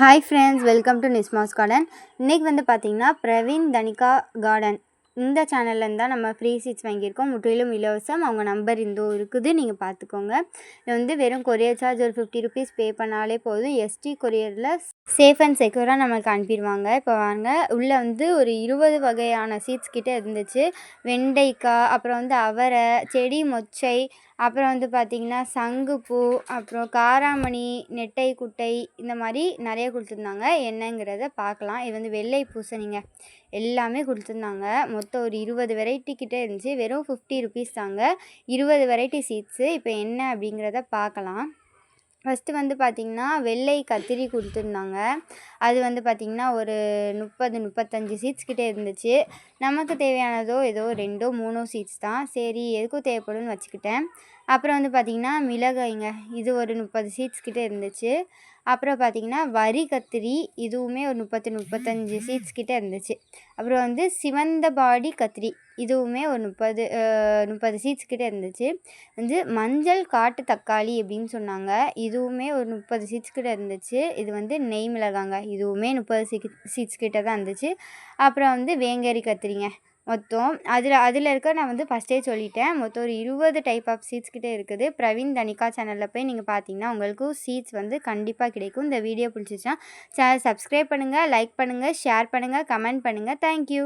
Hi friends, welcome to Nismas garden. இன்றைக்கி வந்து பார்த்திங்கன்னா பிரவீன் தனிகா கார்டன் இந்த சேனல்லேருந்து தான் நம்ம ஃப்ரீ சீட்ஸ் வாங்கியிருக்கோம். முற்றிலும் இலவசம். அவங்க நம்பர் இந்தோ இருக்குது, நீங்கள் பார்த்துக்கோங்க. இது வந்து வெறும் கொரியர் சார்ஜ் ஒரு 50 ருபீஸ் பே பண்ணாலே போதும். எஸ்டி கொரியரில் சேஃப் அண்ட் செக்யூராக நமக்கு அனுப்பிடுவாங்க. இப்போ வாங்க, உள்ளே வந்து ஒரு 20 வகையான சீட்ஸ் கிட்டே இருந்துச்சு. வெண்டைக்காய், அப்புறம் வந்து அவரை, செடி மொச்சை, அப்புறம் வந்து பார்த்திங்கன்னா சங்குப்பூ, அப்புறம் காராமணி, நெட்டை குட்டை, இந்த மாதிரி நிறைய கொடுத்துருந்தாங்க. என்னங்கிறத பார்க்கலாம். இது வந்து வெள்ளை பூசணிங்க, எல்லாமே கொடுத்துருந்தாங்க. மொத்தம் ஒரு 20 வெரைட்டி கிட்டே இருந்துச்சு. வெறும் 50 ருபீஸ் தாங்க, 20 வெரைட்டி சீட்ஸு. இப்போ என்ன அப்படிங்கிறத பார்க்கலாம். ஃபஸ்ட்டு வந்து பார்த்திங்கன்னா வெள்ளை கத்திரி கொடுத்துருந்தாங்க. அது வந்து பார்த்திங்கன்னா ஒரு 30-35 சீட்ஸ் கிட்டே இருந்துச்சு. நமக்கு தேவையானதோ ஏதோ 2-3 சீட்ஸ் தான். சரி, எதுக்கும் தேவைப்படும்னு வச்சுக்கிட்டேன். அப்புறம் வந்து பார்த்திங்கன்னா மிளகாய்ங்க, இது ஒரு 30 சீட்ஸ் கிட்டே இருந்துச்சு. அப்புறம் பார்த்திங்கன்னா வரி கத்திரி, இதுவுமே ஒரு 30-35 சீட்ஸ் கிட்டே இருந்துச்சு. அப்புறம் வந்து சிவந்த பாடி கத்திரி, இதுவுமே ஒரு 30 சீட்ஸ் கிட்டே இருந்துச்சு. வந்து மஞ்சள் காட்டு தக்காளி அப்படின்னு சொன்னாங்க, இதுவுமே ஒரு 30 சீட்ஸ் கிட்ட இருந்துச்சு. இது வந்து நெய் மிளகாங்க, இதுவுமே 30 சீட்ஸ் கிட்ட தான் இருந்துச்சு. அப்புறம் வந்து வேங்கரி கத்திரிங்க, மொத்தம் அதில் இருக்க நான் வந்து ஃபஸ்ட்டே சொல்லிட்டேன். மொத்தம் ஒரு 20 டைப் ஆஃப் சீட்ஸ் கிட்டே இருக்குது. பிரவீன் தனிகா சேனலில் போய் நீங்கள் பார்த்தீங்கன்னா உங்களுக்கு சீட்ஸ் வந்து கண்டிப்பாக கிடைக்கும். இந்த வீடியோ பிடிச்சிச்சுன்னா சேனல் சப்ஸ்கிரைப் பண்ணுங்கள், லைக் பண்ணுங்கள், ஷேர் பண்ணுங்கள், கமெண்ட் பண்ணுங்கள். தேங்க்யூ.